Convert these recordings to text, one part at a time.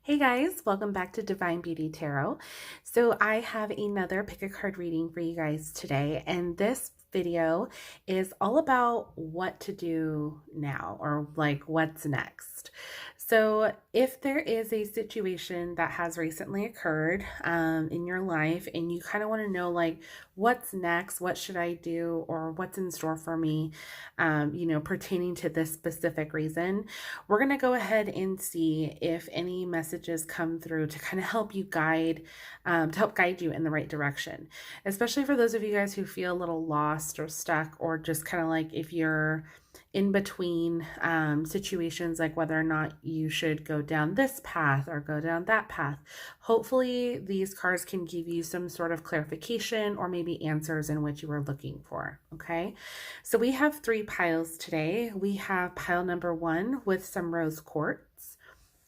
Hey guys, welcome back to Divine Beauty Tarot. So I have another pick a card reading for you guys today, and this video is all about what to do now or like what's next. So if there is a situation that has recently occurred in your life and you kind of want to know like what's next, what should I do, or what's in store for me, pertaining to this specific reason, we're going to go ahead and see if any messages come through to kind of help you to help guide you in the right direction, especially for those of you guys who feel a little lost or stuck, or just kind of like if you're in between situations, like whether or not you should go down this path or go down that path. Hopefully these cards can give you some sort of clarification or maybe answers in what you were looking for. Okay, so we have 3 piles today. We have pile number 1 with some rose quartz,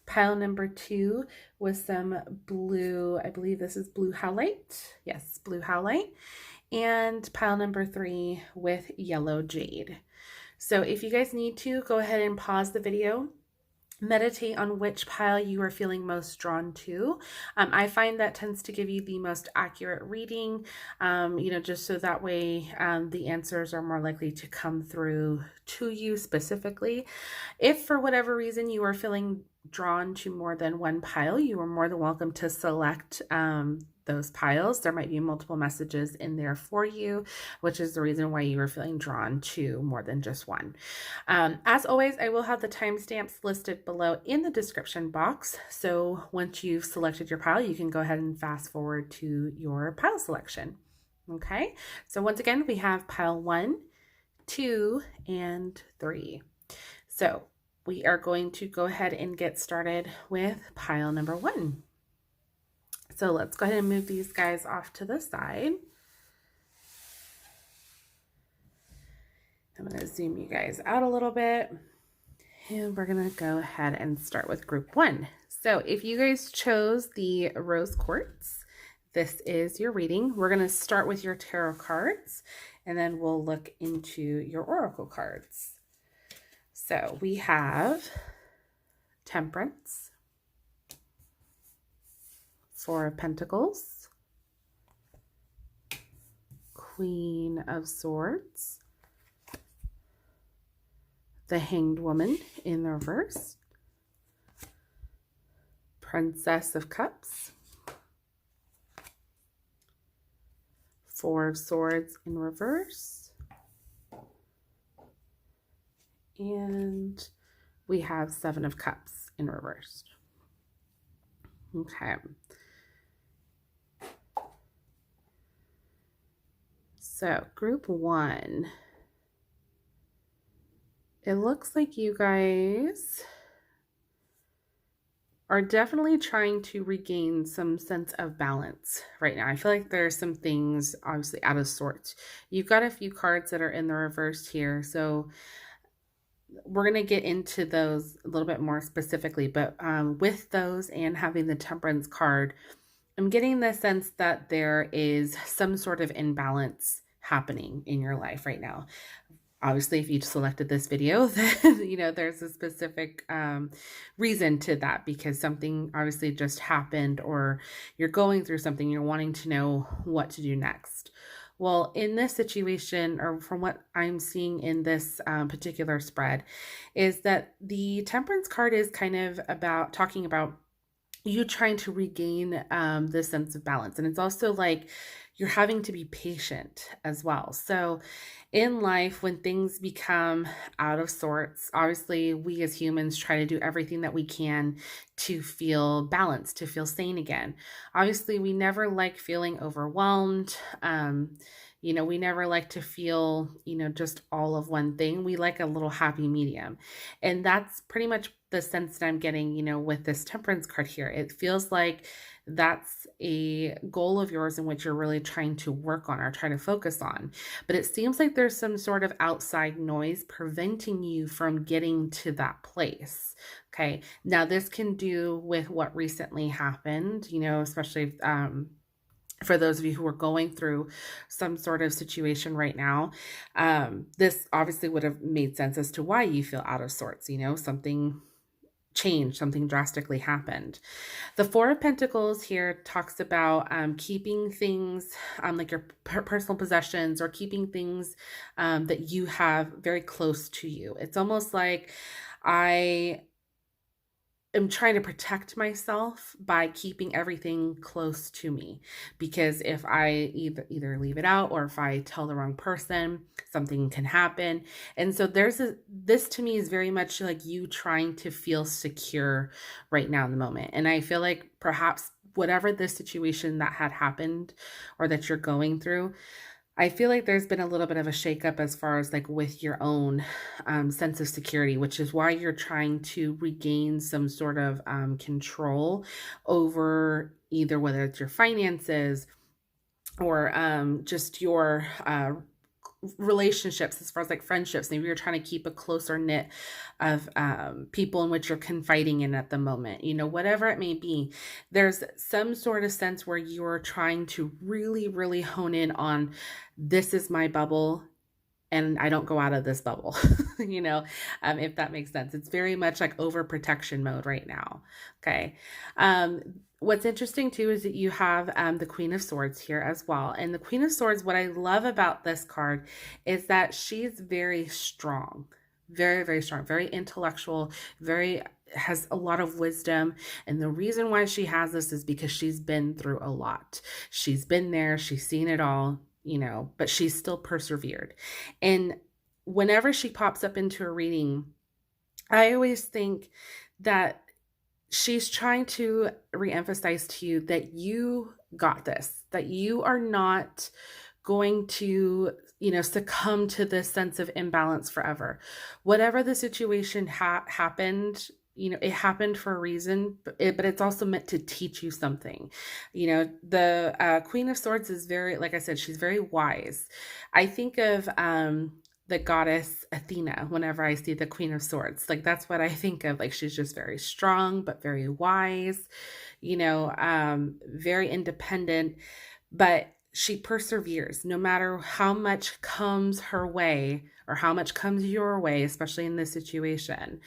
pile number 2 with some blue, I believe this is blue howlite. Yes, blue howlite. And pile number 3 with yellow jade. So if you guys need to, go ahead and pause the video, meditate on which pile you are feeling most drawn to. I find that tends to give you the most accurate reading, just so that way the answers are more likely to come through to you specifically. If for whatever reason you are feeling drawn to more than one pile, you are more than welcome to select those piles. There might be multiple messages in there for you, which is the reason why you are feeling drawn to more than just one. As always, I will have the timestamps listed below in the description box. So once you've selected your pile, you can go ahead and fast forward to your pile selection. Okay, so once again, we have pile 1, 2, and 3. So we are going to go ahead and get started with pile number 1. So let's go ahead and move these guys off to the side. I'm going to zoom you guys out a little bit, and we're going to go ahead and start with group 1. So if you guys chose the rose quartz, this is your reading. We're going to start with your tarot cards, and then we'll look into your oracle cards. So we have Temperance, 4 of Pentacles, Queen of Swords, the Hanged Woman in the reverse, Princess of Cups, 4 of Swords in reverse, and we have 7 of Cups in reverse. Okay. So group 1, it looks like you guys are definitely trying to regain some sense of balance right now. I feel like there's some things obviously out of sorts. You've got a few cards that are in the reverse here, so we're going to get into those a little bit more specifically, but with those and having the Temperance card, I'm getting the sense that there is some sort of imbalance happening in your life right now. Obviously, if you selected this video, then, there's a specific reason to that, because something obviously just happened, or you're going through something, you're wanting to know what to do next. Well, in this situation, or from what I'm seeing in this particular spread, is that the Temperance card is kind of about talking about you trying to regain this sense of balance. And it's also like you're having to be patient as well. So in life, when things become out of sorts, obviously we as humans try to do everything that we can to feel balanced, to feel sane again. Obviously, we never like feeling overwhelmed. We never like to feel, just all of one thing. We like a little happy medium. And that's pretty much the sense that I'm getting, with this Temperance card here. It feels like that's a goal of yours in which you're really trying to work on or try to focus on. But it seems like there's some sort of outside noise preventing you from getting to that place. Okay. Now this can do with what recently happened, especially for those of you who are going through some sort of situation right now. This obviously would have made sense as to why you feel out of sorts, something changed, something drastically happened. The Four of Pentacles here talks about keeping things like your personal possessions, or keeping things that you have very close to you. It's almost like I am trying to protect myself by keeping everything close to me, because if I either leave it out, or if I tell the wrong person, something can happen. And so this to me is very much like you trying to feel secure right now in the moment. And I feel like perhaps whatever this situation that had happened, or that you're going through, I feel like there's been a little bit of a shakeup as far as like with your own sense of security, which is why you're trying to regain some sort of control over either whether it's your finances, or just your relationships, as far as like friendships. Maybe you're trying to keep a closer knit of people in which you're confiding in at the moment, whatever it may be. There's some sort of sense where you're trying to really, really hone in on, this is my bubble, and I don't go out of this bubble, if that makes sense. It's very much like overprotection mode right now. Okay. What's interesting too is that you have the Queen of Swords here as well. And the Queen of Swords, what I love about this card is that she's very strong, very, very strong, very intellectual, has a lot of wisdom. And the reason why she has this is because she's been through a lot. She's been there, she's seen it all, but she's still persevered. And whenever she pops up into a reading, I always think that she's trying to reemphasize to you that you got this, that you are not going to, succumb to this sense of imbalance forever. Whatever the situation happened, it happened for a reason, but it's also meant to teach you something. The Queen of Swords is very, like I said, she's very wise. I think of the goddess Athena whenever I see the Queen of Swords. Like, that's what I think of. Like, she's just very strong, but very wise, very independent, but she perseveres no matter how much comes her way, or how much comes your way, especially in this situation.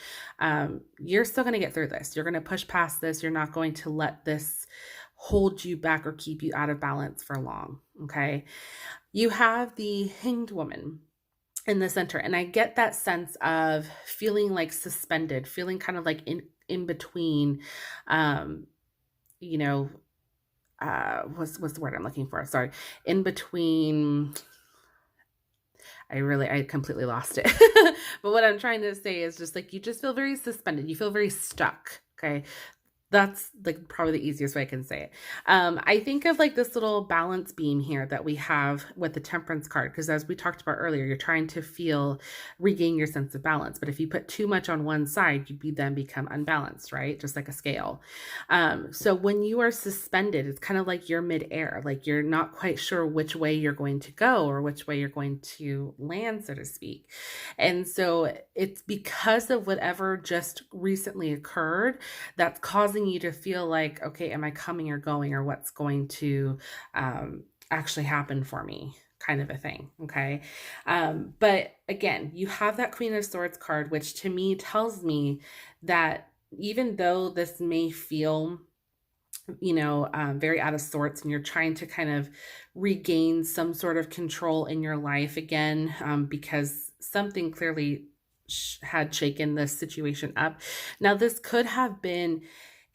You're still going to get through this. You're going to push past this. You're not going to let this hold you back or keep you out of balance for long. Okay. You have the Hanged Woman in the center, and I get that sense of feeling like suspended, feeling kind of like in between, what's the word I'm looking for? Sorry. In between, I completely lost it. But what I'm trying to say is just like, you just feel very suspended. You feel very stuck. Okay. That's like probably the easiest way I can say it. I think of like this little balance beam here that we have with the Temperance card, because as we talked about earlier, you're trying to regain your sense of balance. But if you put too much on one side, you then become unbalanced, right? Just like a scale. So when you are suspended, it's kind of like you're midair, like you're not quite sure which way you're going to go or which way you're going to land, so to speak. And so it's because of whatever just recently occurred that's causing you to feel like, okay, am I coming or going, or what's going to actually happen for me, kind of a thing. Okay. But again, you have that Queen of Swords card, which to me tells me that even though this may feel very out of sorts, and you're trying to kind of regain some sort of control in your life again, because something clearly had shaken this situation up. Now, this could have been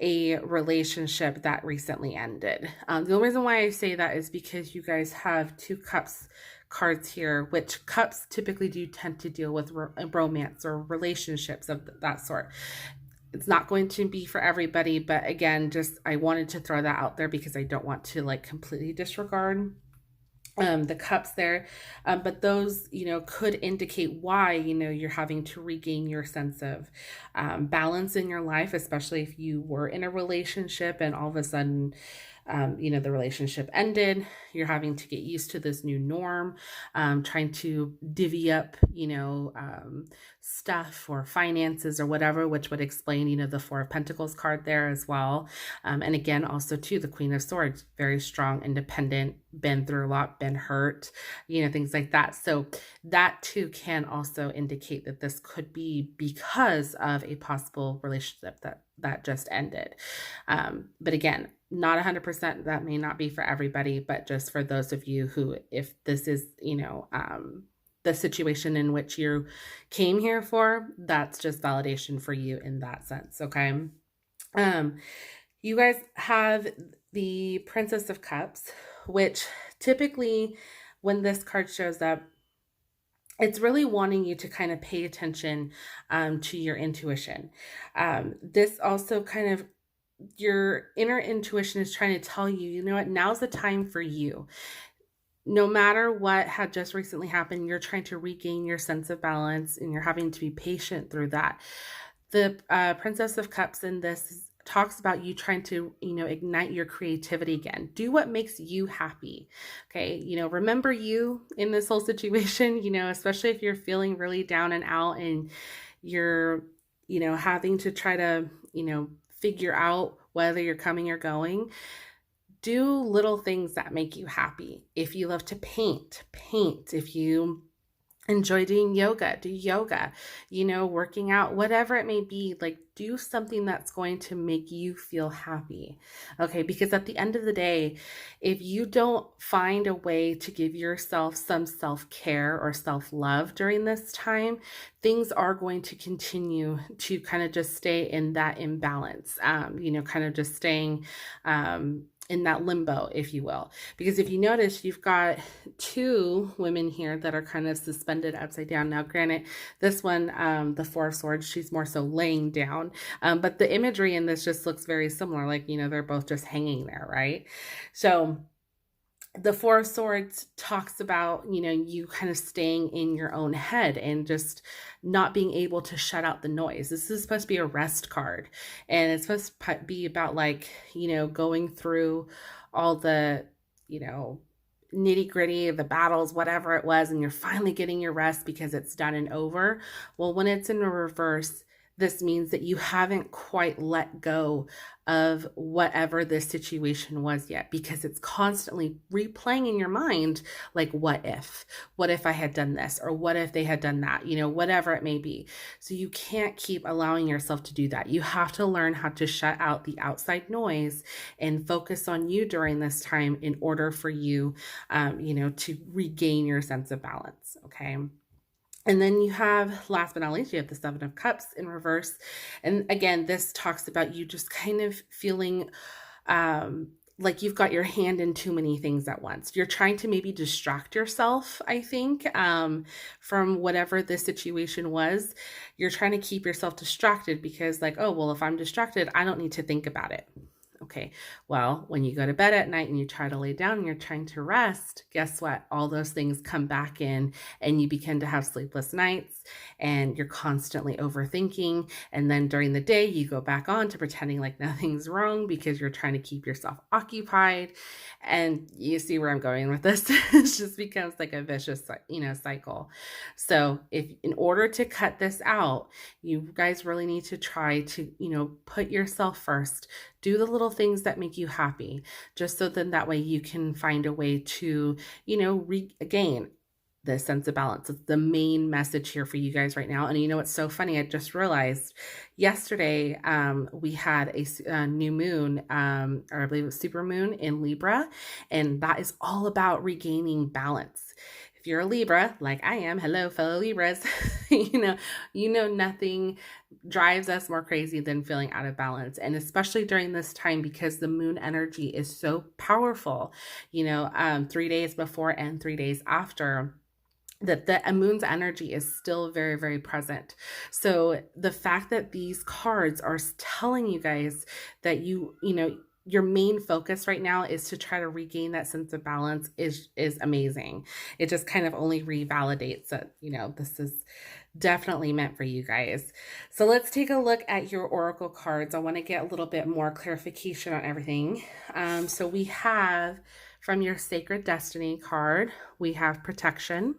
a relationship that recently ended. The only reason why I say that is because you guys have two cups cards here, which cups typically do tend to deal with romance or relationships of that sort. It's not going to be for everybody, but again, just I wanted to throw that out there because I don't want to like completely disregard the cups there, but those could indicate why you're having to regain your sense of balance in your life, especially if you were in a relationship and all of a sudden the relationship ended. You're having to get used to this new norm, trying to divvy up, stuff or finances or whatever, which would explain, the Four of Pentacles card there as well. And again, also too, the Queen of Swords, very strong, independent, been through a lot, been hurt, things like that. So that too can also indicate that this could be because of a possible relationship that just ended. But again, not 100%, that may not be for everybody, but just for those of you who, if this is, the situation in which you came here for, that's just validation for you in that sense. Okay. You guys have the Princess of Cups, which typically when this card shows up, it's really wanting you to kind of pay attention to your intuition. This also kind of, your inner intuition is trying to tell you, you know what, now's the time for you. No matter what had just recently happened, you're trying to regain your sense of balance and you're having to be patient through that. The Princess of Cups in this talks about you trying to, ignite your creativity again. Do what makes you happy. Okay. Remember you in this whole situation, especially if you're feeling really down and out and you're, having to try to, figure out whether you're coming or going. Do little things that make you happy. If you love to paint. If you enjoy doing yoga, do yoga, working out, whatever it may be, like do something that's going to make you feel happy. Okay. Because at the end of the day, if you don't find a way to give yourself some self-care or self-love during this time, things are going to continue to kind of just stay in that imbalance, kind of just staying, in that limbo, if you will. Because if you notice, you've got two women here that are kind of suspended upside down. Now, granted, this one, the Four of Swords, she's more so laying down. But the imagery in this just looks very similar. Like, they're both just hanging there, right? So the Four of Swords talks about, you kind of staying in your own head and just not being able to shut out the noise. This is supposed to be a rest card. And it's supposed to be about like, going through all the, nitty gritty of the battles, whatever it was, and you're finally getting your rest because it's done and over. Well, when it's in a reverse, this means that you haven't quite let go of whatever this situation was yet, because it's constantly replaying in your mind, like, what if I had done this, or what if they had done that, whatever it may be. So you can't keep allowing yourself to do that. You have to learn how to shut out the outside noise and focus on you during this time in order for you, to regain your sense of balance. Okay. And then you have, last but not least, you have the Seven of Cups in reverse. And again, this talks about you just kind of feeling like you've got your hand in too many things at once. You're trying to maybe distract yourself, I think, from whatever the situation was. You're trying to keep yourself distracted because like, oh, well, if I'm distracted, I don't need to think about it. Okay, well, when you go to bed at night and you try to lay down and you're trying to rest, guess what? All those things come back in and you begin to have sleepless nights and you're constantly overthinking. And then during the day, you go back on to pretending like nothing's wrong because you're trying to keep yourself occupied. And you see where I'm going with this. It just becomes like a vicious, cycle. So in order to cut this out, you guys really need to try to, put yourself first. Do the little things that make you happy, just so then that way you can find a way to, regain the sense of balance. It's the main message here for you guys right now. And it's so funny. I just realized yesterday we had a new moon, or I believe it was super moon in Libra. And that is all about regaining balance. If you're a Libra, like I am, hello, fellow Libras, nothing drives us more crazy than feeling out of balance. And especially during this time, because the moon energy is so powerful, 3 days before and 3 days after, that the moon's energy is still very, very present. So the fact that these cards are telling you guys that your main focus right now is to try to regain that sense of balance is amazing. It just kind of only revalidates that, definitely meant for you guys. So let's take a look at your oracle cards. I want to get a little bit more clarification on everything. So we have from your Sacred Destiny card, we have protection.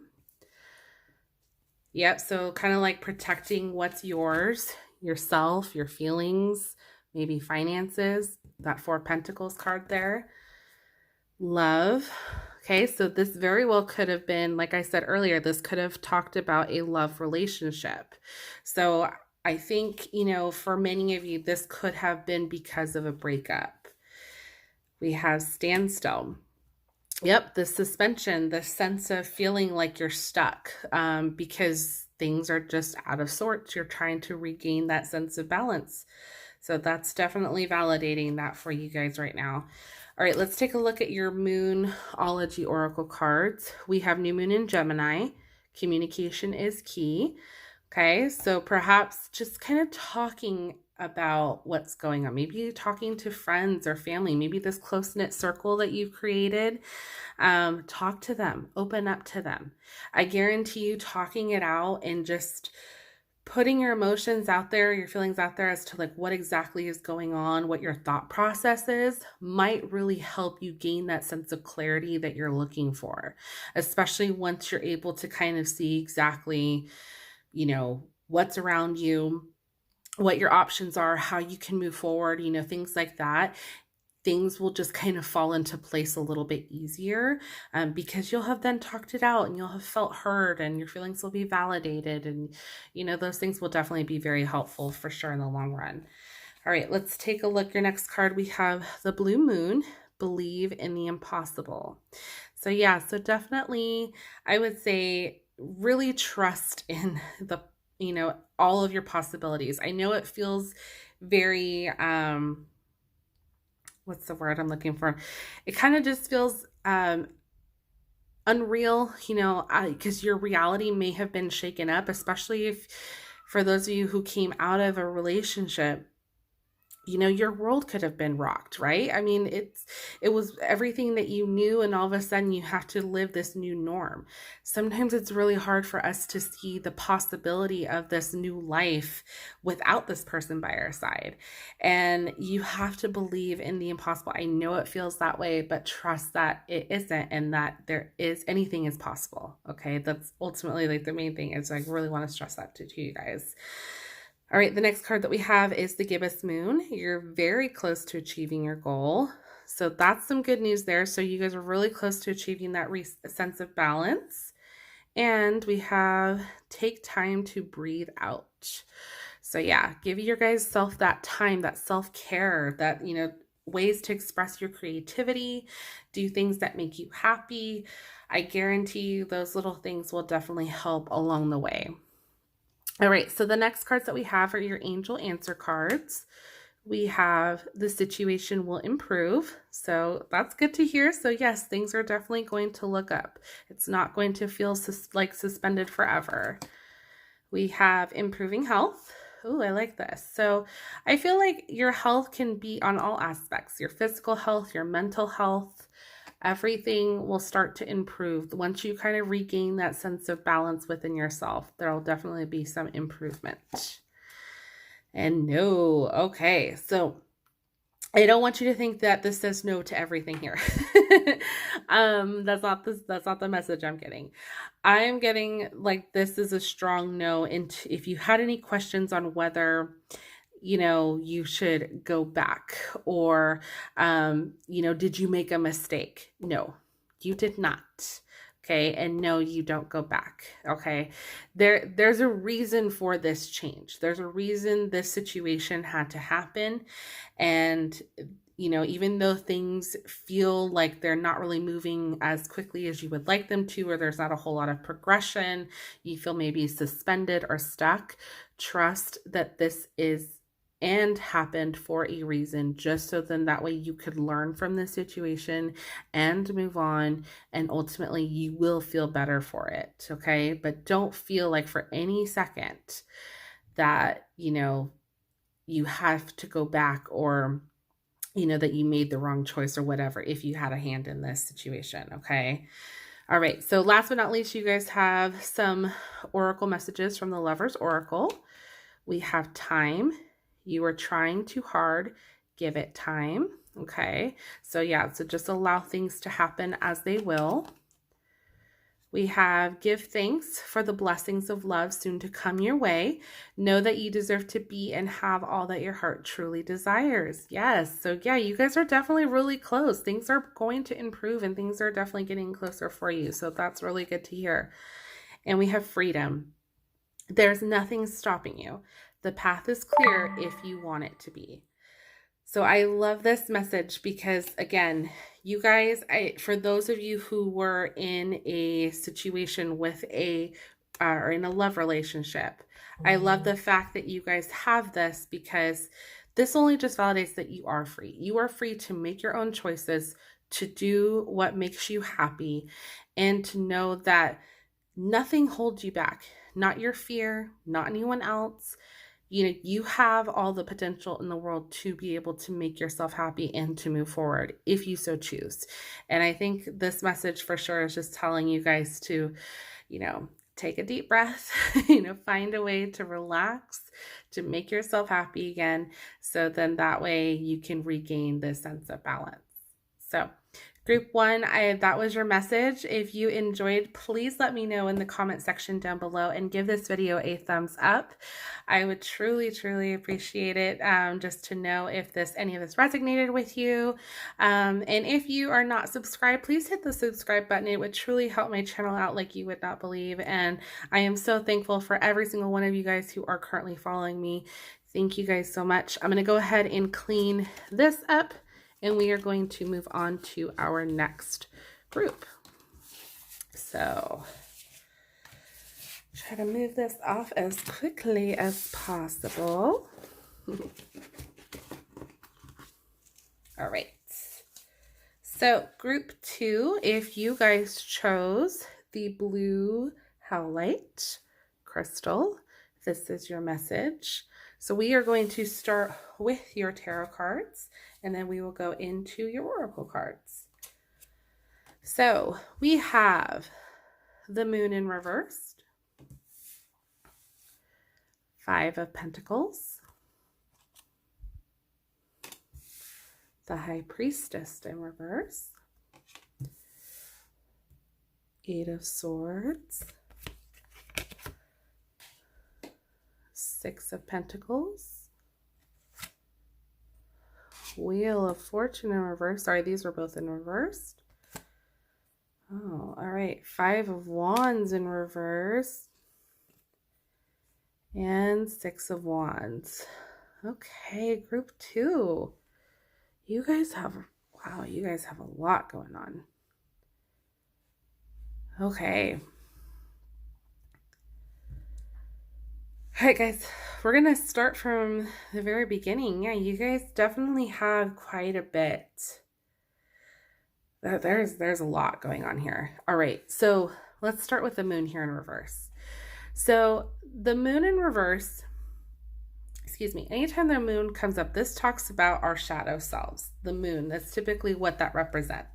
Yep, so kind of like protecting what's yours, yourself, your feelings, maybe finances, that Four of Pentacles card there. Love. Okay, so this very well could have been, like I said earlier, this could have talked about a love relationship. So I think, for many of you, this could have been because of a breakup. We have standstill. Yep, the suspension, the sense of feeling like you're stuck because things are just out of sorts. You're trying to regain that sense of balance. So that's definitely validating that for you guys right now. All right, let's take a look at your Moonology Oracle cards. We have New Moon in Gemini. Communication is key. Okay, so perhaps just kind of talking about what's going on. Maybe talking to friends or family, maybe this close-knit circle that you've created. Talk to them, open up to them. I guarantee you talking it out and just putting your emotions out there, your feelings out there as to like what exactly is going on, what your thought process is, might really help you gain that sense of clarity that you're looking for, especially once you're able to kind of see exactly, what's around you, what your options are, how you can move forward, things like that. Things will just kind of fall into place a little bit easier because you'll have then talked it out and you'll have felt heard and your feelings will be validated. And, those things will definitely be very helpful for sure in the long run. All right, let's take a look. Your next card, we have the Blue Moon, Believe in the Impossible. So yeah, so definitely I would say really trust in the, all of your possibilities. I know it feels very, what's the word I'm looking for? It kind of just feels unreal, because your reality may have been shaken up, especially if for those of you who came out of a relationship, your world could have been rocked, right? I mean, it was everything that you knew, and all of a sudden you have to live this new norm. Sometimes it's really hard for us to see the possibility of this new life without this person by our side. And you have to believe in the impossible. I know it feels that way, but trust that it isn't, and that anything is possible. Okay. That's ultimately like the main thing is I really want to stress that to you guys. All right, the next card that we have is the Gibbous Moon. You're very close to achieving your goal. So that's some good news there. So you guys are really close to achieving that sense of balance. And we have take time to breathe out. So yeah, give your guys self that time, that self-care, that, ways to express your creativity, do things that make you happy. I guarantee you those little things will definitely help along the way. All right, so the next cards that we have are your angel answer cards. We have the situation will improve. So that's good to hear. So yes, things are definitely going to look up. It's not going to feel like suspended forever. We have improving health. Ooh, I like this. So I feel like your health can be on all aspects, your physical health, your mental health. Everything will start to improve. Once you kind of regain that sense of balance within yourself, there'll definitely be some improvement. And no, okay. So I don't want you to think that this says no to everything here. That's not the message I'm getting. I'm getting like this is a strong no. And if you had any questions on whether you should go back or, did you make a mistake? No, you did not. Okay. And no, you don't go back. Okay. There's a reason for this change. There's a reason this situation had to happen. And, even though things feel like they're not really moving as quickly as you would like them to, or there's not a whole lot of progression, you feel maybe suspended or stuck, trust that this is and happened for a reason, just so then that way you could learn from the situation and move on, and ultimately you will feel better for it. Okay. But don't feel like for any second that, you have to go back or, that you made the wrong choice or whatever, if you had a hand in this situation. Okay. All right, so last but not least, you guys have some oracle messages from the Lover's Oracle. We have time. You are trying too hard. Give it time. Okay, so yeah, so just allow things to happen as they will. We have give thanks for the blessings of love soon to come your way. Know that you deserve to be and have all that your heart truly desires. Yes. So yeah, you guys are definitely really close. Things are going to improve and things are definitely getting closer for you. So that's really good to hear. And we have freedom. There's nothing stopping you. The path is clear if you want it to be. So I love this message because, again, you guys, for those of you who were in a situation with or in a love relationship, I love the fact that you guys have this because this only just validates that you are free. You are free to make your own choices, to do what makes you happy, and to know that nothing holds you back. Not your fear, not anyone else. You know, you have all the potential in the world to be able to make yourself happy and to move forward if you so choose. And I think this message for sure is just telling you guys to, you know, take a deep breath, you know, find a way to relax, to make yourself happy again. So then that way you can regain this sense of balance. So Group 1, that was your message. If you enjoyed, please let me know in the comment section down below and give this video a thumbs up. I would truly, truly appreciate it, just to know if any of this resonated with you. And if you are not subscribed, please hit the subscribe button. It would truly help my channel out like you would not believe. And I am so thankful for every single one of you guys who are currently following me. Thank you guys so much. I'm going to go ahead and clean this up, and we are going to move on to our next group. So try to move this off as quickly as possible. All right. So group 2, if you guys chose the blue howlite crystal, this is your message. So we are going to start with your tarot cards, and then we will go into your oracle cards. So we have the Moon in reversed, 5 of Pentacles, the High Priestess in reverse, 8 of Swords, 6 of Pentacles, Wheel of Fortune in reverse. Sorry, these were both in reverse. Oh, all right. 5 of Wands in reverse. And 6 of Wands. Okay, group 2. You guys have, wow, you guys have a lot going on. Okay. All right, guys, we're going to start from the very beginning. Yeah, you guys definitely have quite a bit. There's a lot going on here. All right, so let's start with the Moon here in reverse. So the Moon in reverse, anytime the Moon comes up, this talks about our shadow selves. The Moon, that's typically what that represents.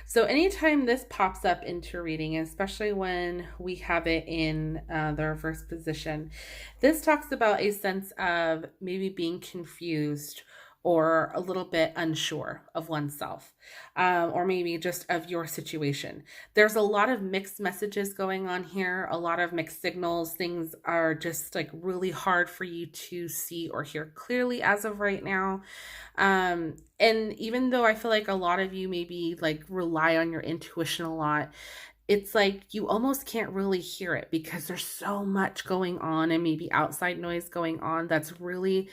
So anytime this pops up into reading, especially when we have it in the reverse position, this talks about a sense of maybe being confused or a little bit unsure of oneself, or maybe just of your situation. There's a lot of mixed messages going on here, a lot of mixed signals. Things are just like really hard for you to see or hear clearly as of right now. And even though I feel like a lot of you maybe like rely on your intuition a lot, it's like you almost can't really hear it because there's so much going on and maybe outside noise going on that's really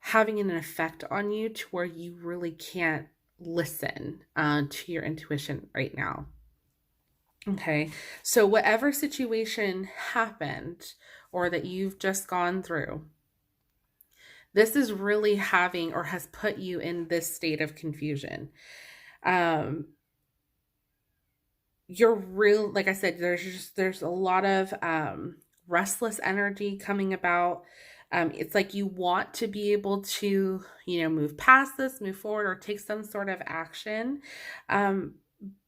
having an effect on you to where you really can't listen to your intuition right now. Okay, so whatever situation happened or that you've just gone through, this is really having or has put you in this state of confusion. You're real, like I said, there's a lot of restless energy coming about. It's like you want to be able to, move past this, move forward, or take some sort of action.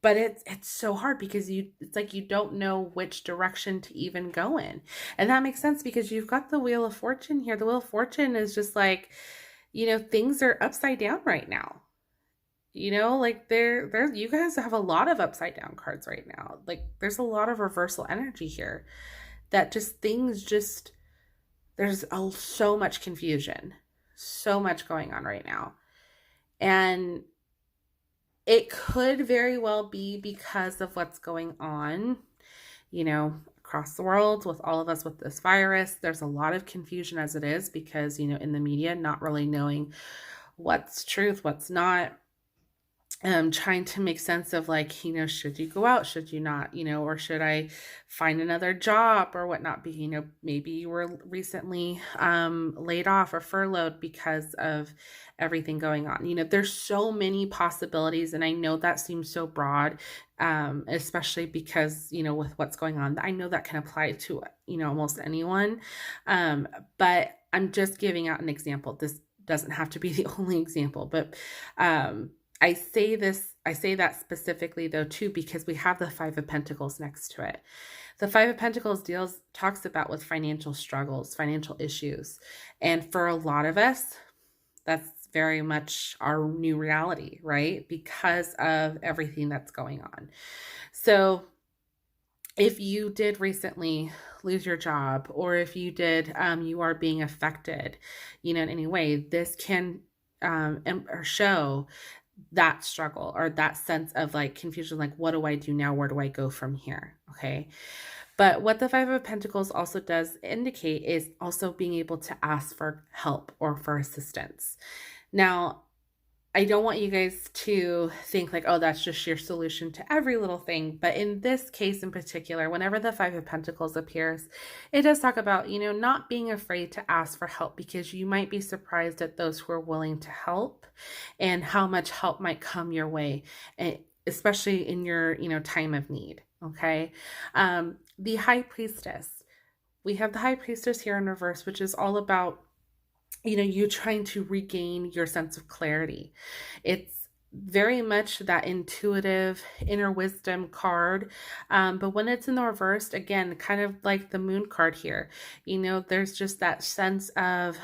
but it's so hard because it's like you don't know which direction to even go in. And that makes sense because you've got the Wheel of Fortune here. The Wheel of Fortune is just like, things are upside down right now. Like there you guys have a lot of upside down cards right now. Like there's a lot of reversal energy here that there's so much confusion, so much going on right now. And it could very well be because of what's going on, across the world with all of us with this virus. There's a lot of confusion as it is because, in the media, not really knowing what's truth, what's not. Trying to make sense of like, should you go out? Should you not? Or should I find another job or whatnot? Maybe you were recently laid off or furloughed because of everything going on. There's so many possibilities, and I know that seems so broad, especially because with what's going on. I know that can apply to almost anyone, but I'm just giving out an example. This doesn't have to be the only example, but I say that specifically though too because we have the Five of Pentacles next to it. The Five of Pentacles talks about with financial struggles, financial issues. And for a lot of us, that's very much our new reality, right? Because of everything that's going on. So if you did recently lose your job, or if you did, you are being affected, in any way, this can or show that struggle or that sense of like confusion, like, what do I do now? Where do I go from here? Okay. But what the Five of Pentacles also does indicate is also being able to ask for help or for assistance. Now, I don't want you guys to think like, oh, that's just your solution to every little thing. But in this case in particular, whenever the Five of Pentacles appears, it does talk about, not being afraid to ask for help, because you might be surprised at those who are willing to help and how much help might come your way, especially in your, time of need. Okay. The High Priestess. We have the High Priestess here in reverse, which is all about you trying to regain your sense of clarity. It's very much that intuitive inner wisdom card. But when it's in the reversed, again, kind of like the Moon card here, there's just that sense of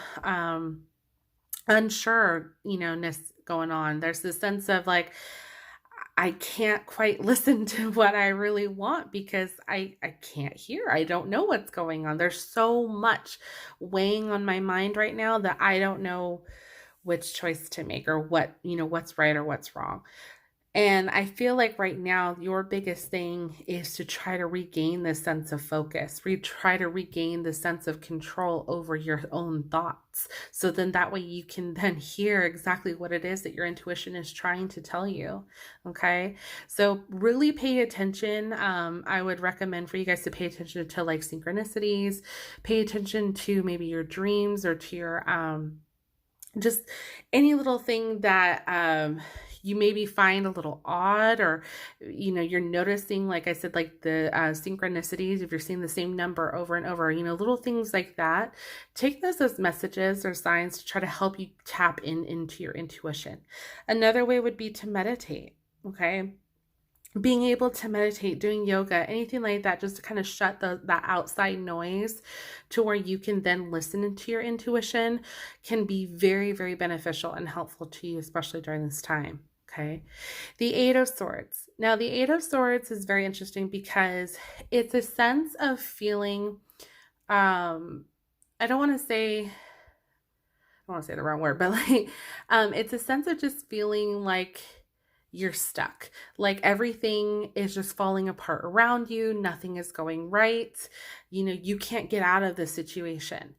unsure-ness going on. There's this sense of like, I can't quite listen to what I really want because I can't hear. I don't know what's going on. There's so much weighing on my mind right now that I don't know which choice to make or what's right or what's wrong. And I feel like right now, your biggest thing is to try to regain this sense of focus. Try to regain the sense of control over your own thoughts. So then that way you can then hear exactly what it is that your intuition is trying to tell you. Okay. So really pay attention. I would recommend for you guys to pay attention to like synchronicities, pay attention to maybe your dreams or to your, just any little thing that, you maybe find a little odd, or, you're noticing, like I said, like the synchronicities, if you're seeing the same number over and over, little things like that, take those as messages or signs to try to help you tap into your intuition. Another way would be to meditate. Okay. Being able to meditate, doing yoga, anything like that, just to kind of shut that outside noise to where you can then listen to your intuition, can be very, very beneficial and helpful to you, especially during this time. Okay. The Eight of Swords. Now, the Eight of Swords is very interesting because it's a sense of feeling, I don't want to say the wrong word, but like, it's a sense of just feeling like you're stuck, like everything is just falling apart around you. Nothing is going right. You can't get out of the situation.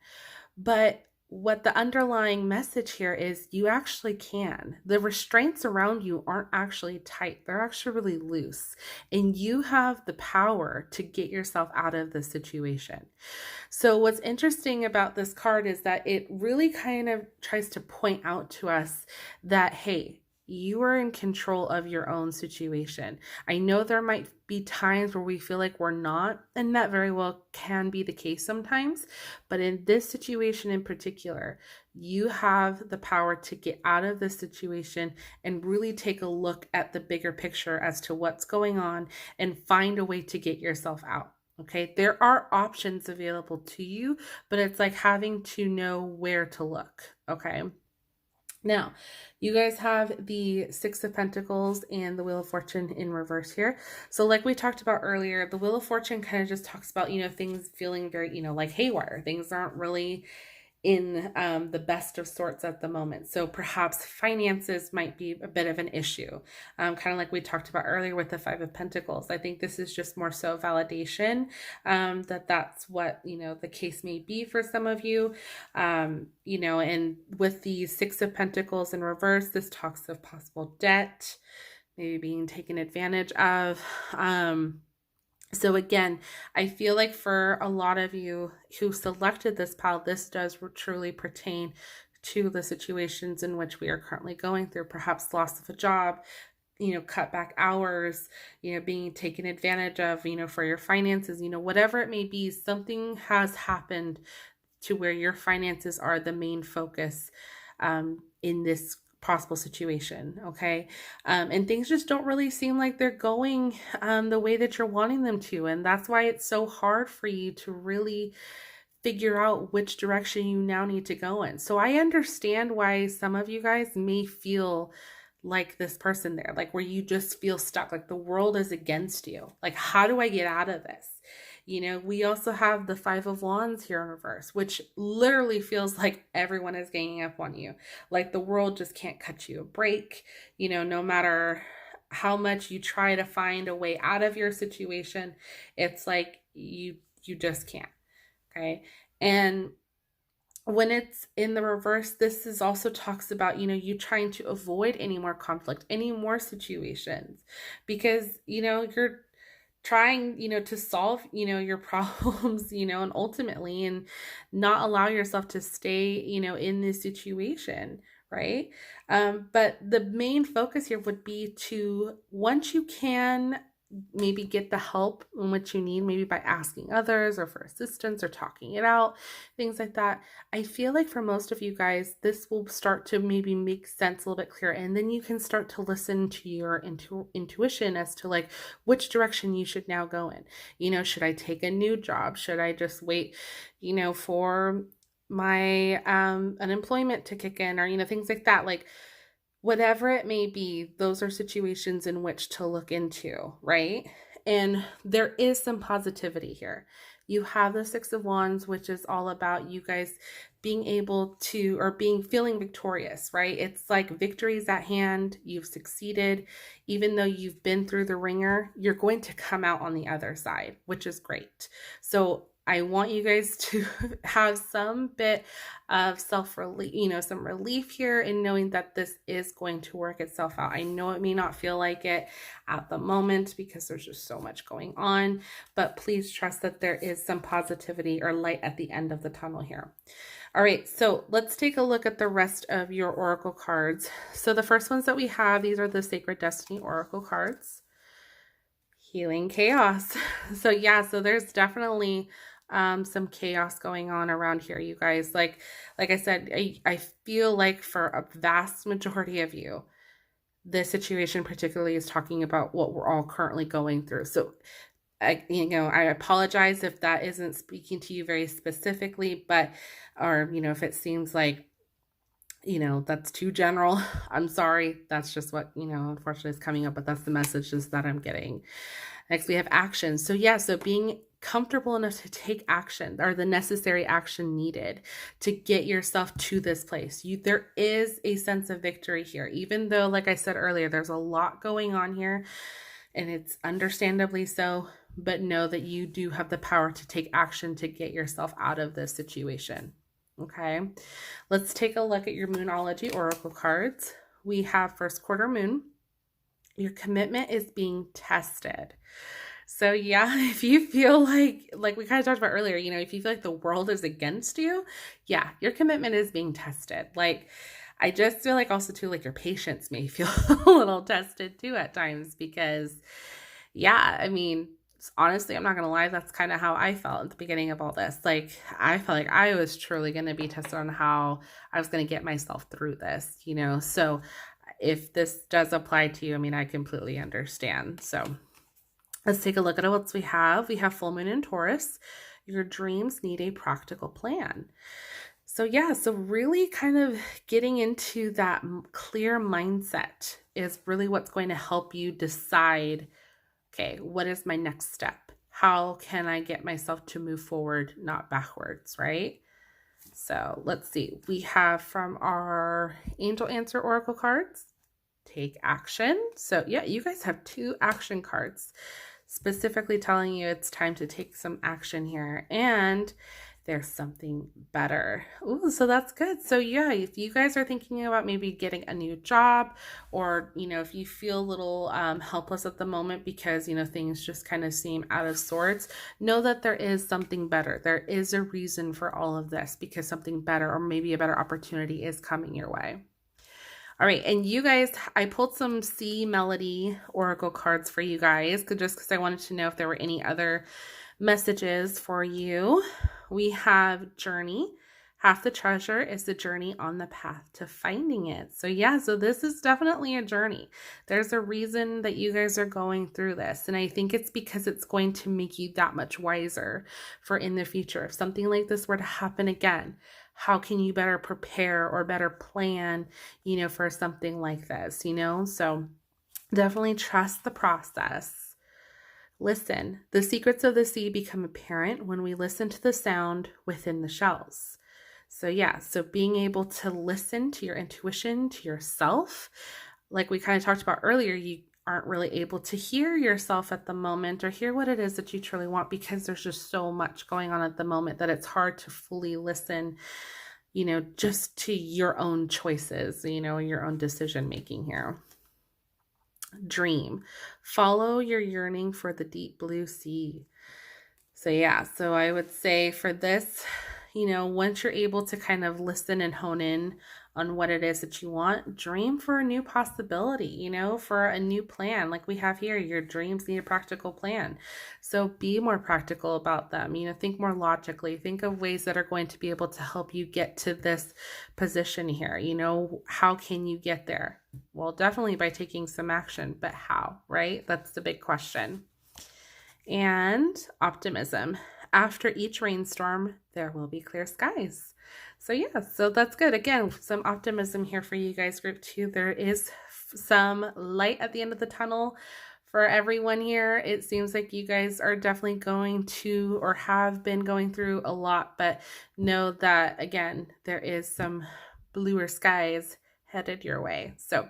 But what the underlying message here is, you actually can. The restraints around you aren't actually tight. They're actually really loose. And you have the power to get yourself out of the situation. So what's interesting about this card is that it really kind of tries to point out to us that, hey, you are in control of your own situation. I know there might be times where we feel like we're not, and that very well can be the case sometimes. But in this situation in particular, you have the power to get out of this situation and really take a look at the bigger picture as to what's going on and find a way to get yourself out. Okay, there are options available to you, but it's like having to know where to look. Okay. Now, you guys have the Six of Pentacles and the Wheel of Fortune in reverse here. So like we talked about earlier, the Wheel of Fortune kind of just talks about, things feeling very, like haywire. Things aren't really in the best of sorts at the moment. So perhaps finances might be a bit of an issue. Kind of like we talked about earlier with the Five of Pentacles. I think this is just more so validation that that's what, the case may be for some of you. And with the Six of Pentacles in reverse, this talks of possible debt, maybe being taken advantage of. So again, I feel like for a lot of you who selected this pile, this does truly pertain to the situations in which we are currently going through, perhaps loss of a job, cut back hours, being taken advantage of, for your finances, whatever it may be, something has happened to where your finances are the main focus in this possible situation. Okay. And things just don't really seem like they're going the way that you're wanting them to. And that's why it's so hard for you to really figure out which direction you now need to go in. So I understand why some of you guys may feel like this person there, like where you just feel stuck, like the world is against you. Like, how do I get out of this? We also have the Five of Wands here in reverse, which literally feels like everyone is ganging up on you. Like the world just can't cut you a break. No matter how much you try to find a way out of your situation, it's like you just can't. Okay. And when it's in the reverse, this is also talks about, you trying to avoid any more conflict, any more situations, because, you're trying, to solve, your problems, and ultimately, and not allow yourself to stay, in this situation, right? But the main focus here would be to, once you can maybe get the help in what you need, maybe by asking others or for assistance or talking it out, things like that. I feel like for most of you guys, this will start to maybe make sense a little bit clearer. And then you can start to listen to your intuition as to like which direction you should now go in. Should I take a new job? Should I just wait, for my unemployment to kick in, or, things like that. Like, whatever it may be, those are situations in which to look into, right? And there is some positivity here. You have the Six of Wands, which is all about you guys being able to, or feeling victorious, right? It's like victory's at hand. You've succeeded. Even though you've been through the ringer, you're going to come out on the other side, which is great. So I want you guys to have some bit of self-relief, some relief here in knowing that this is going to work itself out. I know it may not feel like it at the moment because there's just so much going on, but please trust that there is some positivity or light at the end of the tunnel here. All right, so let's take a look at the rest of your oracle cards. So the first ones that we have, these are the Sacred Destiny oracle cards. Healing chaos. So yeah, so there's definitely some chaos going on around here, you guys. Like I said, I feel like for a vast majority of you, this situation particularly is talking about what we're all currently going through. So I apologize if that isn't speaking to you very specifically, but, or, if it seems like, that's too general. I'm sorry. That's just what, unfortunately is coming up, but that's the messages that I'm getting. Next, we have action. So yeah, so being comfortable enough to take action, or the necessary action needed to get yourself to this place. There is a sense of victory here, even though, like I said earlier, there's a lot going on here, and it's understandably so, but know that you do have the power to take action to get yourself out of this situation. Okay, let's take a look at your Moonology oracle cards. We have first quarter moon. Your commitment is being tested. So yeah, if you feel like we kind of talked about earlier, if you feel like the world is against you, yeah, your commitment is being tested. Like, I just feel like also too, like your patience may feel a little tested too at times because yeah, I mean, honestly, I'm not gonna lie, that's kind of how I felt at the beginning of all this. Like I felt like I was truly gonna be tested on how I was gonna get myself through this, you know. So if this does apply to you, I mean, I completely understand. So let's take a look at what else we have. We have full moon in Taurus. Your dreams need a practical plan. So yeah, so really kind of getting into that clear mindset is really what's going to help you decide, okay, what is my next step? How can I get myself to move forward, not backwards, right? So let's see. We have from our Angel Answer Oracle cards, take action. So yeah, you guys have 2 action cards specifically telling you it's time to take some action here. And there's something better. Ooh, so that's good. So yeah, if you guys are thinking about maybe getting a new job, or, you know, if you feel a little helpless at the moment because, you know, things just kind of seem out of sorts, know that there is something better. There is a reason for all of this because something better or maybe a better opportunity is coming your way. All right, and you guys, I pulled some C Melody Oracle cards for you guys, just because I wanted to know if there were any other messages for you. We have journey. Half the treasure is the journey on the path to finding it. So yeah, so this is definitely a journey. There's a reason that you guys are going through this. And I think it's because it's going to make you that much wiser for in the future. If something like this were to happen again, how can you better prepare or better plan, you know, for something like this, you know? So definitely trust the process. Listen. The secrets of the sea become apparent when we listen to the sound within the shells. So yeah, so being able to listen to your intuition, to yourself, like we kind of talked about earlier, you aren't really able to hear yourself at the moment or hear what it is that you truly want because there's just so much going on at the moment that it's hard to fully listen, you know, just to your own choices, you know, your own decision making here. Dream. Follow your yearning for the deep blue sea. So yeah, so I would say for this, you know, once you're able to kind of listen and hone in on what it is that you want, dream for a new possibility, you know, for a new plan. Like we have here, your dreams need a practical plan. So be more practical about them, you know, think more logically, think of ways that are going to be able to help you get to this position here. You know, how can you get there? Well, definitely by taking some action, but how, right? That's the big question. And optimism. After each rainstorm, there will be clear skies. So yeah, so that's good. Again, some optimism here for you guys, group 2. There is some light at the end of the tunnel for everyone here. It seems like you guys are definitely going to or have been going through a lot, but know that, again, there is some bluer skies headed your way. So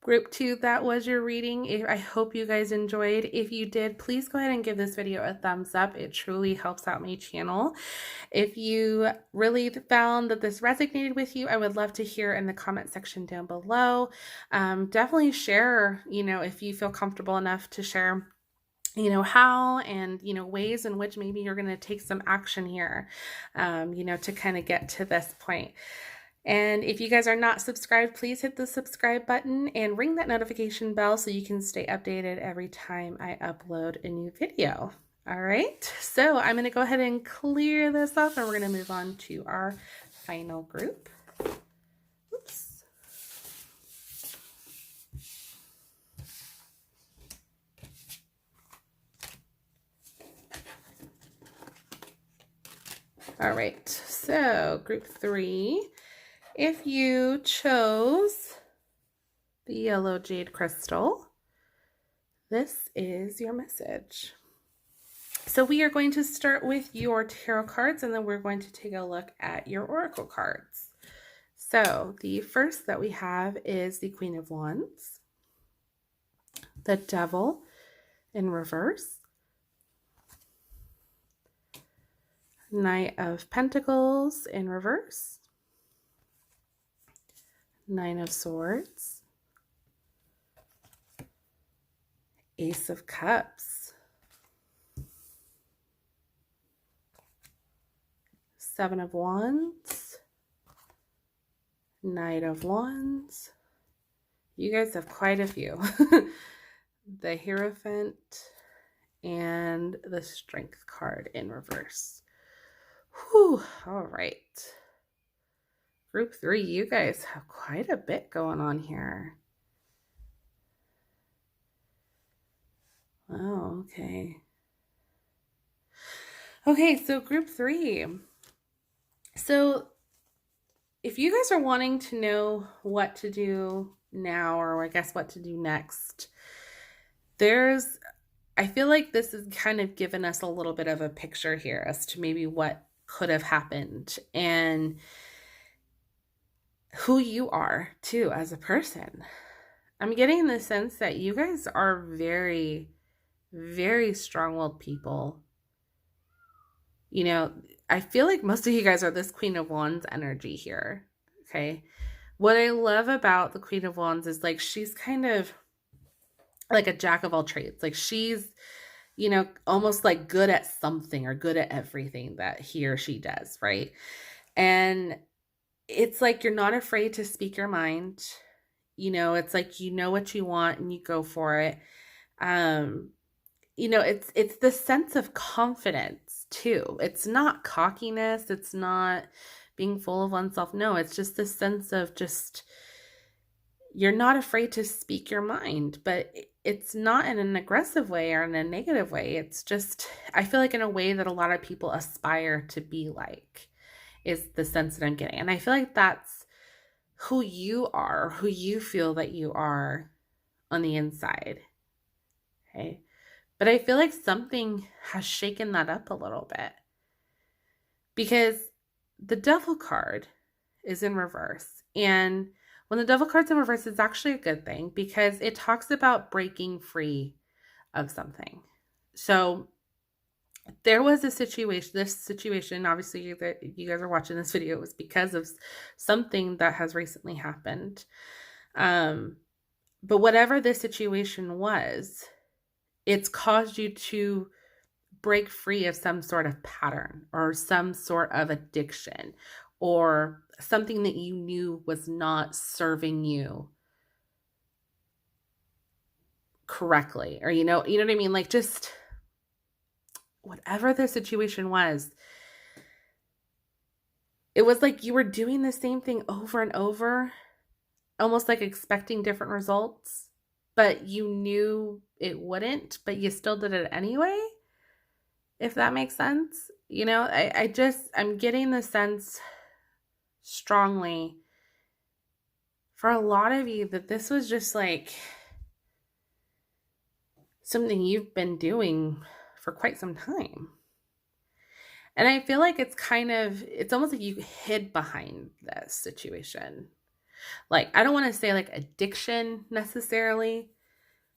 Group 2, that was your reading. I hope you guys enjoyed. If you did, please go ahead and give this video a thumbs up. It truly helps out my channel. If you really found that this resonated with you, I would love to hear in the comment section down below. Definitely share, you know, if you feel comfortable enough to share, you know, how and, you know, ways in which maybe you're going to take some action here, you know, to kind of get to this point. And if you guys are not subscribed, please hit the subscribe button and ring that notification bell so you can stay updated every time I upload a new video. All right, so I'm going to go ahead and clear this up and we're going to move on to our final group. Oops. All right, so group 3. If you chose the yellow jade crystal, this is your message. So we are going to start with your tarot cards and then we're going to take a look at your oracle cards. So the first that we have is the Queen of Wands, the Devil in reverse, Knight of Pentacles in reverse, Nine of Swords, Ace of Cups, Seven of Wands, Knight of Wands. You guys have quite a few. The Hierophant and the Strength card in reverse. Whew, all right. Group 3, you guys have quite a bit going on here. Oh, okay. Okay, so group 3. So if you guys are wanting to know what to do now, or I guess what to do next, I feel like this has kind of given us a little bit of a picture here as to maybe what could have happened and who you are too as a person. I'm getting the sense that you guys are very, very strong-willed people. You know, I feel like most of you guys are this Queen of Wands energy here. Okay. What I love about the Queen of Wands is like, she's kind of like a jack of all trades. Like she's, you know, almost like good at something or good at everything that he or she does. Right. And it's like, you're not afraid to speak your mind. You know, it's like, you know what you want and you go for it. You know, it's the sense of confidence too. It's not cockiness. It's not being full of oneself. No, it's just the sense of just, you're not afraid to speak your mind, but it's not in an aggressive way or in a negative way. It's just, I feel like in a way that a lot of people aspire to be like, is the sense that I'm getting. And I feel like that's who you are, who you feel that you are on the inside. Okay. But I feel like something has shaken that up a little bit, because the Devil card is in reverse. And when the Devil card's in reverse, it's actually a good thing because it talks about breaking free of something. So there was this situation, obviously that you guys are watching this video, it was because of something that has recently happened. But whatever this situation was, it's caused you to break free of some sort of pattern or some sort of addiction or something that you knew was not serving you correctly, or you know what I mean? Like, just whatever the situation was, it was like you were doing the same thing over and over, almost like expecting different results, but you knew it wouldn't, but you still did it anyway, if that makes sense. You know, I'm getting the sense strongly for a lot of you that this was just like something you've been doing for quite some time. And I feel like it's almost like you hid behind this situation. Like, I don't want to say like addiction necessarily,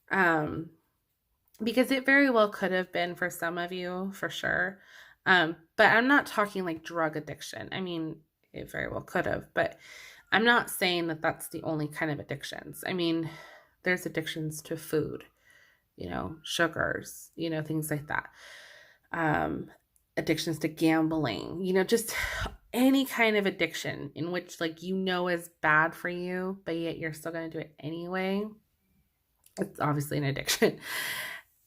because it very well could have been for some of you, for sure. But I'm not talking like drug addiction. I mean, it very well could have, but I'm not saying that that's the only kind of addictions. I mean, there's addictions to food, you know, sugars, you know, things like that. Addictions to gambling, you know, just any kind of addiction in which, like, you know, is bad for you, but yet you're still going to do it anyway. It's obviously an addiction.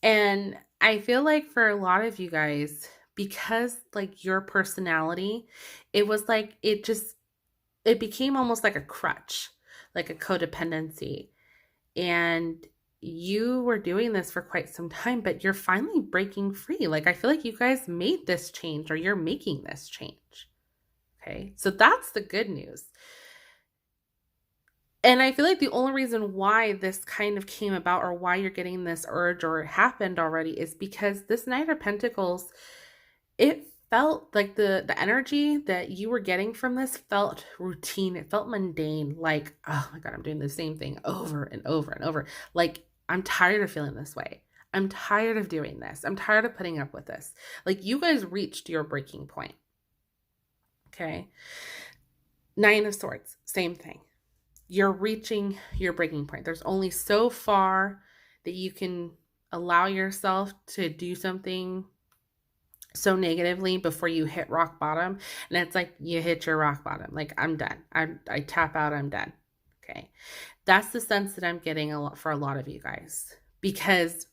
And I feel like for a lot of you guys, because like your personality, it was like, it became almost like a crutch, like a codependency. And you were doing this for quite some time, but you're finally breaking free. Like, I feel like you guys made this change, or you're making this change. Okay. So that's the good news. And I feel like the only reason why this kind of came about, or why you're getting this urge or happened already, is because this Knight of Pentacles, it felt like the energy that you were getting from this felt routine. It felt mundane. Like, oh my God, I'm doing the same thing over and over and over. Like, I'm tired of feeling this way. I'm tired of doing this. I'm tired of putting up with this. Like, you guys reached your breaking point. Okay. Nine of Swords, same thing. You're reaching your breaking point. There's only so far that you can allow yourself to do something so negatively before you hit rock bottom. And it's like you hit your rock bottom. Like, I'm done. I tap out, I'm done. Okay. That's the sense that I'm getting a lot for a lot of you guys. Because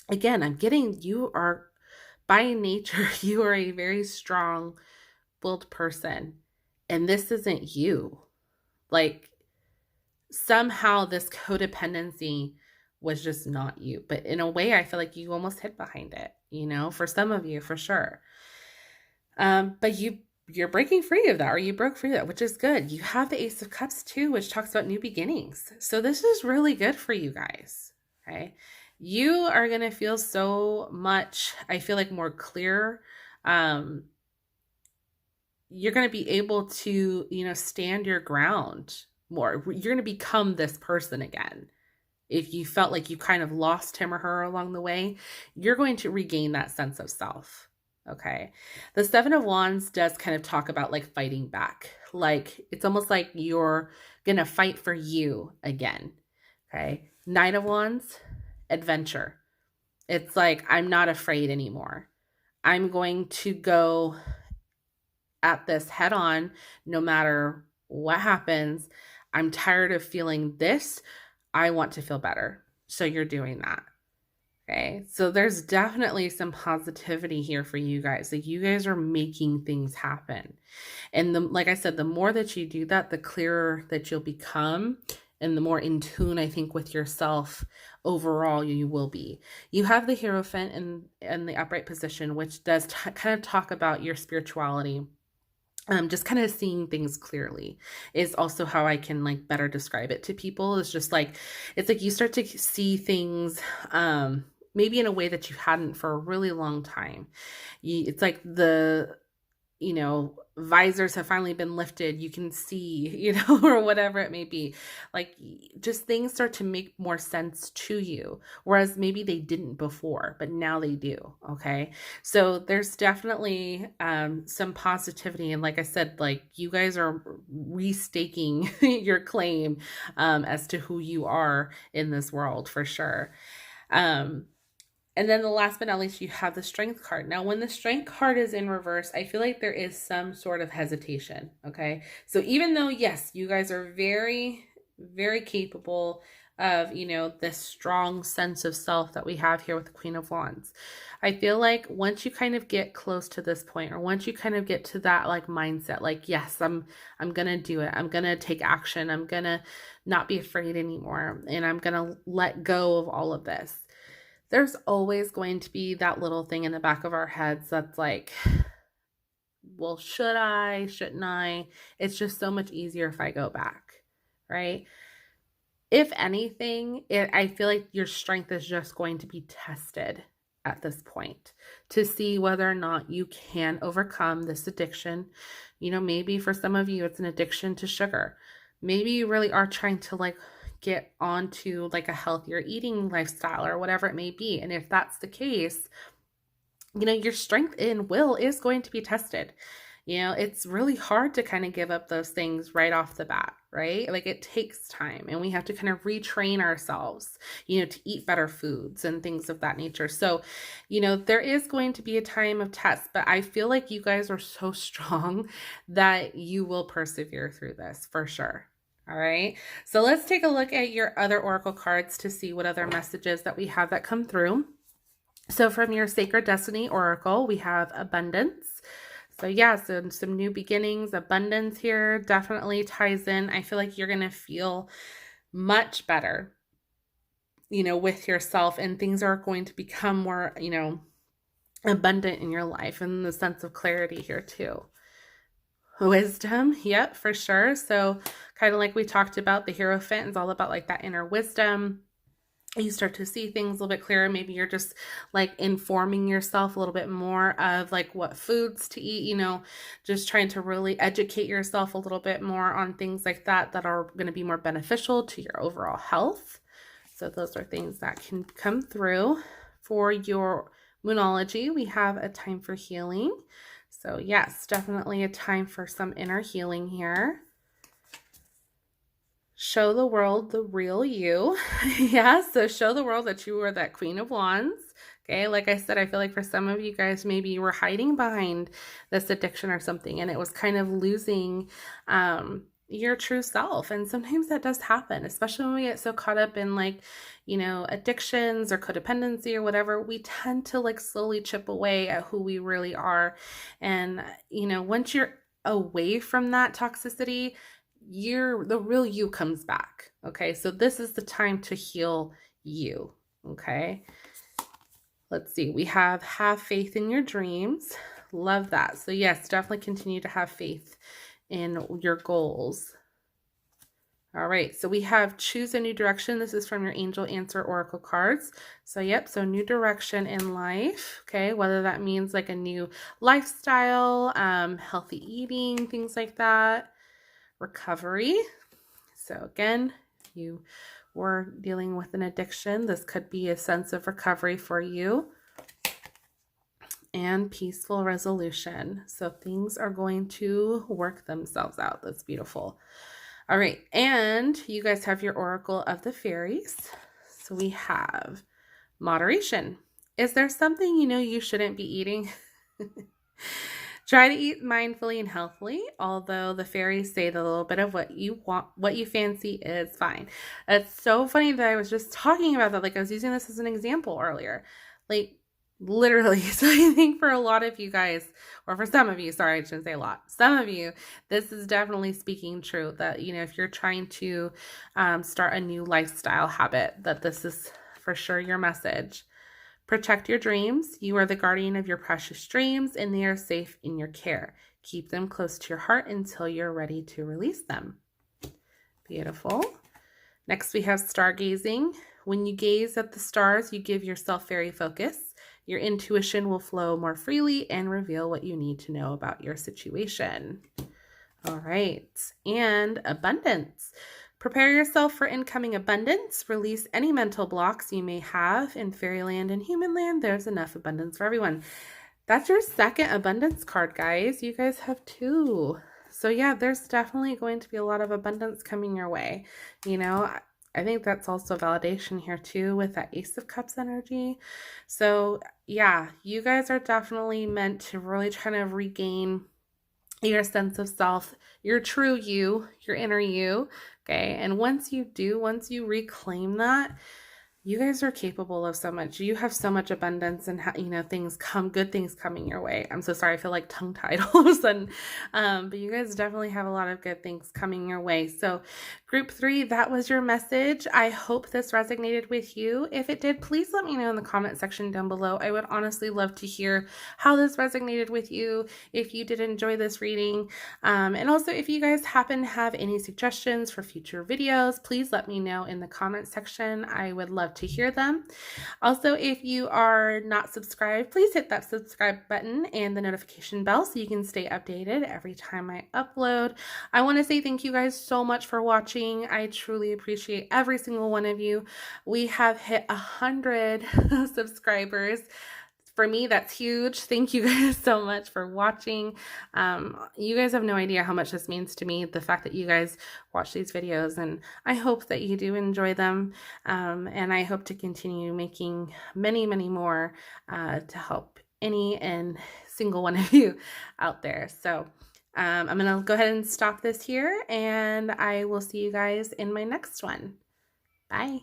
again, I'm getting you are by nature, you are a very strong willed person. And this isn't you. Like, somehow this codependency was just not you. But in a way, I feel like you almost hid behind it, you know, for some of you, for sure. But you're breaking free of that, or you broke free of that, which is good. You have the Ace of Cups too, which talks about new beginnings. So this is really good for you guys. Okay. You are going to feel so much, I feel like, more clear. You're going to be able to, you know, stand your ground more. You're going to become this person again. If you felt like you kind of lost him or her along the way, you're going to regain that sense of self. Okay. The Seven of Wands does kind of talk about like fighting back. Like, it's almost like you're going to fight for you again. Okay. Knight of Wands, adventure. It's like, I'm not afraid anymore. I'm going to go at this head on, no matter what happens. I'm tired of feeling this. I want to feel better. So you're doing that. Okay. So there's definitely some positivity here for you guys. Like, you guys are making things happen. And like I said, the more that you do that, the clearer that you'll become, and the more in tune, I think, with yourself overall you will be. You have the Hierophant in the upright position, which does kind of talk about your spirituality. Just kind of seeing things clearly is also how I can like better describe it to people. It's just like, it's like you start to see things, maybe in a way that you hadn't for a really long time. It's like the, you know, visors have finally been lifted. You can see, you know, or whatever it may be. Like, just things start to make more sense to you, whereas maybe they didn't before, but now they do. Okay. So there's definitely some positivity. And like I said, like, you guys are restaking your claim as to who you are in this world, for sure. And then the last but not least, you have the Strength card. Now, when the Strength card is in reverse, I feel like there is some sort of hesitation, okay? So even though, yes, you guys are very, very capable of, you know, this strong sense of self that we have here with the Queen of Wands, I feel like once you kind of get close to this point, or once you kind of get to that like mindset, like, yes, I'm going to do it. I'm going to take action. I'm going to not be afraid anymore. And I'm going to let go of all of this. There's always going to be that little thing in the back of our heads that's like, well, should I, shouldn't I? It's just so much easier if I go back, right? If anything, I feel like your strength is just going to be tested at this point to see whether or not you can overcome this addiction. You know, maybe for some of you, it's an addiction to sugar. Maybe you really are trying to like get onto like a healthier eating lifestyle or whatever it may be. And if that's the case, you know, your strength and will is going to be tested. You know, it's really hard to kind of give up those things right off the bat, right? Like, it takes time, and we have to kind of retrain ourselves, you know, to eat better foods and things of that nature. So, you know, there is going to be a time of test, but I feel like you guys are so strong that you will persevere through this for sure. All right. So let's take a look at your other oracle cards to see what other messages that we have that come through. So from your Sacred Destiny Oracle, we have abundance. So yeah, so some new beginnings, abundance here definitely ties in. I feel like you're going to feel much better, you know, with yourself, and things are going to become more, you know, abundant in your life, and the sense of clarity here too. Wisdom, yep, for sure. So kind of like we talked about, the Hierophant is all about like that inner wisdom. You start to see things a little bit clearer. Maybe you're just like informing yourself a little bit more of like what foods to eat, you know, just trying to really educate yourself a little bit more on things like that are going to be more beneficial to your overall health. So those are things that can come through. For your Moonology, we have a time for healing. So yes, definitely a time for some inner healing here. Show the world the real you. Yeah, so show the world that you are that Queen of Wands. Okay, like I said, I feel like for some of you guys, maybe you were hiding behind this addiction or something, and it was kind of losing your true self. And sometimes that does happen, especially when we get so caught up in like, you know, addictions or codependency or whatever. We tend to like slowly chip away at who we really are. And, you know, once you're away from that toxicity, the real you comes back. Okay, so this is the time to heal you. Okay. Let's see, we have faith in your dreams. Love that. So yes, definitely continue to have faith in your goals. All right, so we have choose a new direction. This is from your Angel Answer Oracle cards. So yep, so new direction in life, okay? Whether that means like a new lifestyle, healthy eating, things like that, recovery. So again, you were dealing with an addiction. This could be a sense of recovery for you. And peaceful resolution. So things are going to work themselves out. That's beautiful. All right. And you guys have your Oracle of the Fairies. So we have moderation. Is there something you know you shouldn't be eating? Try to eat mindfully and healthily, although the fairies say that a little bit of what you want, what you fancy is fine. It's so funny that I was just talking about that. Like I was using this as an example earlier. Like literally. So I think for a lot of you guys, or for some of you, sorry, I shouldn't say a lot. Some of you, this is definitely speaking true that, you know, if you're trying to start a new lifestyle habit, that this is for sure your message. Protect your dreams. You are the guardian of your precious dreams, and they are safe in your care. Keep them close to your heart until you're ready to release them. Beautiful. Next, we have stargazing. When you gaze at the stars, you give yourself fairy focus. Your intuition will flow more freely and reveal what you need to know about your situation. All right. And abundance. Prepare yourself for incoming abundance. Release any mental blocks you may have. In fairyland and humanland, there's enough abundance for everyone. That's your second abundance card, guys. You guys have 2. So yeah, there's definitely going to be a lot of abundance coming your way. You know, I think that's also validation here too with that Ace of Cups energy. So yeah, you guys are definitely meant to really try to regain your sense of self, your true you, your inner you. Okay. And once you reclaim that, you guys are capable of so much. You have so much abundance and, you know, good things coming your way. I'm so sorry. I feel like tongue-tied all of a sudden. But you guys definitely have a lot of good things coming your way. So group 3, that was your message. I hope this resonated with you. If it did, please let me know in the comment section down below. I would honestly love to hear how this resonated with you, if you did enjoy this reading. And also if you guys happen to have any suggestions for future videos, please let me know in the comment section. I would love to hear them. Also, if you are not subscribed, please hit that subscribe button and the notification bell so you can stay updated every time I upload. I want to say thank you guys so much for watching. I truly appreciate every single one of you. We have hit 100 subscribers. For me, that's huge. Thank you guys so much for watching. You guys have no idea how much this means to me, the fact that you guys watch these videos, and I hope that you do enjoy them. And I hope to continue making many, many more to help any and single one of you out there. So I'm going to go ahead and stop this here, and I will see you guys in my next one. Bye.